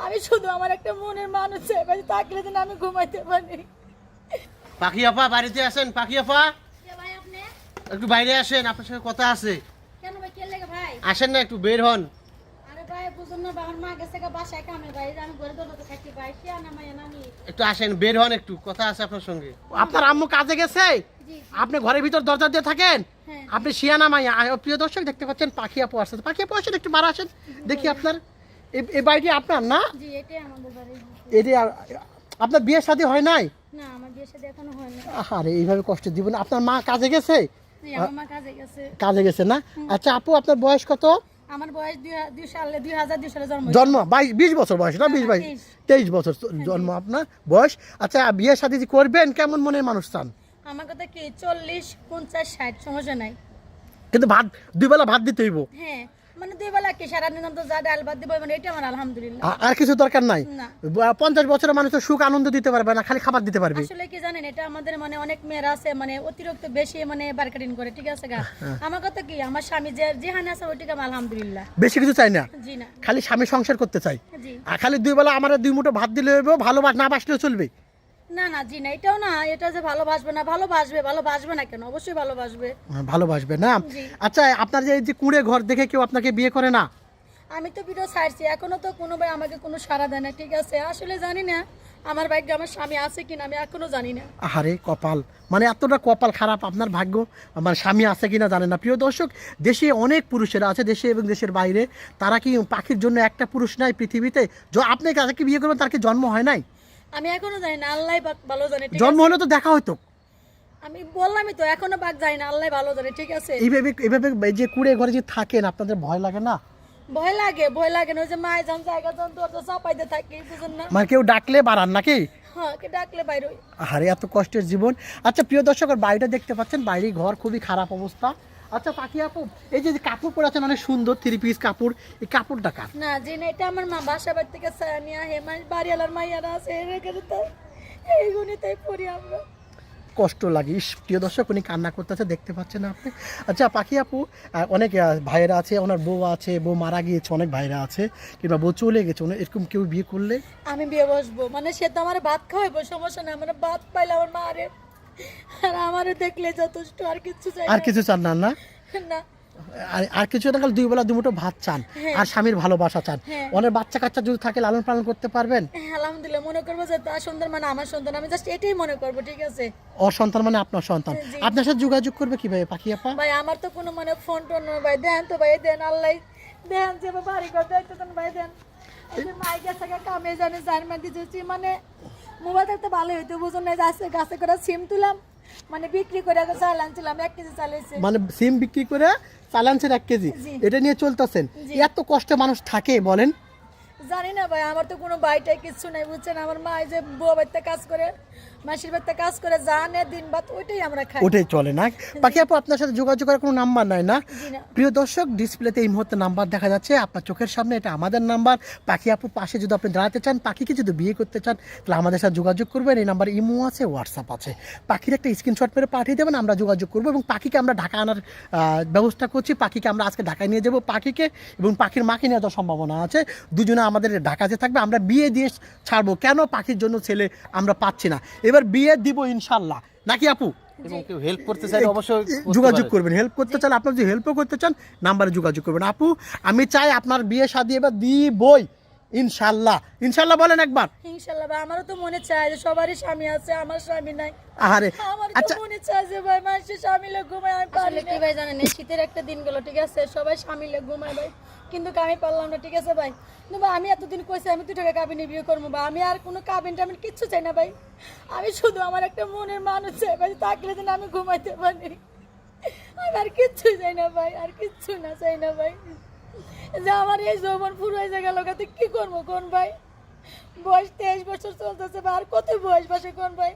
আমি শুধু আমার একটা মনের মানুষ চাই ভাই, থাকলে যেন আমি ঘুমাইতে পারি। পাখি আপা বাড়িতে আসেন, পাখি আপা ভাই আপনি একটু বাইরে আসেন, আপনার সঙ্গে কথা আছে। কেন ভাই, কে লেগে ভাই? আসেন না, একটু বের হন। আরে ভাই বুঝুন না, আমার মা গেছে বাসায় কামে ভাই, আমি ঘরে দৌড়াতে থাকি ভাই, কে আনা মাইয়া নানি। একটু আসেন, বের হন, একটু কথা আছে আপনার সঙ্গে। আপনার আম্মু কাজে গেছে, জি আপনি ঘরের ভিতর দরজা দিয়ে থাকেন, হ্যাঁ। আপনি শিয়ানা মাইয়া। প্রিয় দর্শক দেখতে পাচ্ছেন পাখি আপু আসছে। পাখি আপু আসেন, একটু বাড়া আসেন, দেখি আপনার এই বাড়িটি আপনার না? জি এটাই আমাদের বাড়ি। এটি আপনার বিয়ে শাদী হয় নাই? না আমার বিয়ের সাথে এখনো হয় না। আরে এইভাবে কষ্ট দিব না। আপনার মা কাজে গেছে? আমার মা কাজে গেছে। কাজে গেছে না? আচ্ছা আপু, আপনার বয়স কত? আমার বয়স 2002 সালে জন্ম। জন্ম 20 বছর বয়স না? 23 বছর জন্ম আপনার বয়স। আচ্ছা বিয়ে শাদী যে করবেন, কেমন মনের মানুষ চান? আমার কথা কি 40, 50, 60 সমস্যা নাই। কিন্তু ভাত দুই বেলা ভাত দিতে হইব। হ্যাঁ মানে দুই বেলা কি সারাদিন তো যা ডাল ভাত দিব, মানে এটা আমার আলহামদুলিল্লাহ। আর কিছু দরকার নাই? না 50 বছরের মানুষ তো সুখ আনন্দ দিতে পারবে না, খালি খাবার দিতে পারবে। আসলে কি জানেন, এটা আমাদের মানে অনেক মেয়েরা আছে মানে অতিরিক্ত বেশি মানে বার্গেনিং করে, ঠিক আছে গা। আমার কথা কি আমার স্বামী যেখানে আছে ওইটাকে আমি আলহামদুলিল্লাহ। বেশি কিছু চাই না, জি না খালি স্বামী সংসার করতে চাই। জি আর খালি দুই বেলা আমার 2 মুঠো ভাত দিলে হইব, ভালোবাস না বাসলেও চলবে। না না জি না, এটাও না, এটা যে ভালোবাসবে না, ভালোবাসবে না কেন, অবশ্যই ভালোবাসবে। ভালোবাসবে না? জি। আচ্ছা আপনার যে এই যে কুঁড়ে ঘর দেখে কেউ আপনাকে বিয়ে করে না? আমি তো ভিডিও ছাড়ছি, এখনো তো কোনো ভাই আমাকে কোনো সাড়া দেয় না, ঠিক আছে। আসলে জানি না আমার ভাগ্যে আমার স্বামী আছে কিনা, আমি এখনো জানি না। আরে কপাল, মানে এতটা কপাল খারাপ আপনার ভাগ্য, আমার স্বামী আছে কিনা জানেন না। প্রিয় দর্শক, দেশে অনেক পুরুষেরা আছে, দেশে এবং দেশের বাইরে। তারা কি পাখির জন্য একটা পুরুষ নাই পৃথিবীতে? আপনি যাকে বিয়ে করবেন তার কি জন্ম হয় নাই? আমি এখনো জানি না, আল্লাহ ভালো জানে, ঠিক জন্ম আছে। হলে তো দেখা হইতো। আমি বললামই তো, এখনো বাক জানি না, আল্লাহ ভালো জানে, ঠিক আছে। এইভাবে এইভাবে এই যে কুঁড়ে ঘরে যে থাকেন, আপনাদের ভয় লাগে না? ভয় লাগে না, ওই যে মায় যান জায়গা যান দরজা চাপাইতে থাকি, বুঝেন না। মানে কেউ ডাকলে বাড়ান নাকি? হ্যাঁ কে ডাকলে বাইরে হই। আরে এত কষ্টের জীবন। আচ্ছা প্রিয় দর্শক, আর বাড়িটা দেখতে পাচ্ছেন, বাড়ির ঘর খুবই খারাপ অবস্থা। আচ্ছা পাখি আপু, এই যে কাপড় পরে আছেন অনেক সুন্দর 3 পিস কাপড়, এই কাপড়টা কার? না জি না, এটা আমার মা বাসা বাড়ি থেকে সানিয়া হেমাজ বাড়িওয়ালার মাইয়ারা আছে রেখে তাই এইগুনি তাই পড়ি আমরা। কষ্ট লাগে। প্রিয় দর্শক, উনি কান্না করতেছে, দেখতে পাচ্ছেন আপনি। আচ্ছা পাখি আপু, অনেক ভাইয়েরা আছে, ওনার বউ আছে, বউ মারা গিয়েছে, অনেক ভাইরা আছে, কিংবা বউ চলে গেছে, এরকম কেউ বিয়ে করলে? আমি বিয়ে বসবো মানে সে তো আমার ভাত খাওয়াইবো, সমস্যা না, আমার ভাত পাইলে আমার মা আরে আর আমারে দেখলে যথেষ্ট, আর কিছু চাই আর কিছু চান না? না না আর কিছু না, দুই বেলা 2 মুঠো ভাত চান, হ্যাঁ। আর স্বামীর ভালোবাসা চান। হ্যাঁ। অনেক বাচ্চা কাচ্চা যদি থাকে, লালন পালন করতে পারবেন? আলহামদুলিল্লাহ, মনে করবো যে তার সন্তান মানে আমার সন্তান, আমি জাস্ট এটাই মনে করবো, ঠিক আছে। ওর সন্তান মানে আপনার সন্তান। জি। আপনার সাথে যোগাযোগ করবে কিভাবে পাখি আপা? ভাই আমার তো কোনো মানে ফোন টোন নয় ভাই, দেন তো ভাই, দেন আল্লাহ দেন, যে বাড়ি ঘর দেখতে দেন ভাই, দেন। এই যে মাই গেছে কামে জানে জার্মান দিতেছি, মানে মোবাইল থাকতে ভালো হইতো, বুঝুন না, গাছে করে সিম তুলাম, মানে বিক্রি করে চাল আনছিলাম, 1 কেজি চালাইছে। মানে সিম বিক্রি করে চালানছেন 1 কেজি, জি। এটা নিয়ে চলতেছেন? জি। এত কষ্টে মানুষ থাকে বলেন? জানি না ভাই, আমার তো কোনো বাইটাই কিছু নাই, বুঝছেন। আমার মা এই যে বুয়া বাড়িতে কাজ করে, মাসির বাড়িতে কাজ করে, জানে দিন বাদ ওইটাই আমরা খাই। ওটাই চলে না? পাখি আপু, আপনার সাথে যোগাযোগ করার কোনো নাম্বার নাই না? জি না। প্রিয় দর্শক, ডিসপ্লেতে এই মুহূর্তে নাম্বার দেখা যাচ্ছে আপনার চোখের সামনে, এটা আমাদের নাম্বার। পাখি আপু পাশে যদি আপনি দাঁড়াতে চান, পাখিকে যদি বিয়ে করতে চান, তাহলে আমাদের সাথে যোগাযোগ করবেন। এই নাম্বার ইমো আছে, হোয়াটসঅ্যাপ আছে। পাখির একটা স্ক্রিনশট মেরে পাঠিয়ে দেবেন, আমরা যোগাযোগ করবো, এবং পাখিকে আমরা ঢাকা আনার ব্যবস্থা করছি। পাখিকে আমরা আজকে ঢাকায় নিয়ে যাবো, পাখিকে এবং পাখির মাকে নিয়ে যাওয়ার সম্ভাবনা আছে। দুজনে আমাদের ঢাকাতে থাকবে, আমরা বিয়ে দিয়ে ছাড়বো। কেন? পাখির জন্য ছেলে আমরা পাচ্ছি না, এবার বিয়ে দিব ইনশাল্লাহ, নাকি আপু? এবং কেউ হেল্প করতে চাইলে অবশ্যই যোগাযোগ করবেন। হেল্প করতে চান, আপনার যদি হেল্পও করতে চান, নাম্বারে যোগাযোগ করবেন। আপু আমি চাই আপনার বিয়ে শাদী এবার দিবই ইনশাল্লাহ। ইনশাল্লাহ বলেন একবার। ইনশাআল্লাহ ভাই, আমারও তো মনে চায় যে সবারই স্বামী আছে, আমার স্বামী নাই। আরে আমার তো আচ্ছা, মনে চায় যে ভাই মানুষের স্বামী লোক ঘুমায়, আমি পারি কি ভাই জানেন, এই শীতের একটা দিন গেল, ঠিক আছে, সবাই স্বামী লোক ঘুমায় ভাই, কিন্তু আমি পারলাম না, ঠিক আছে ভাই। কিন্তু ভাই আমি এতদিন কইছি আমি 2 টাকা কাবিনে বিয়ে করবো ভাই, আমি আর কোনো কাবিন টাবিন কিচ্ছু চাই না ভাই, আমি শুধু আমার একটা মনের মানুষ চাই ভাই, থাকলে যেন আমি ঘুমাইতে পারি, আমি আর কিচ্ছু চাই না ভাই, আর কিচ্ছু না চাই না ভাই। যে আমার এই যৌবন পুরো হয়ে গেল, কি করবো কোন ভাই, বয়স 23 বছর চলতেছে ভাই, আর কত বয়স বাসে কোন ভাই।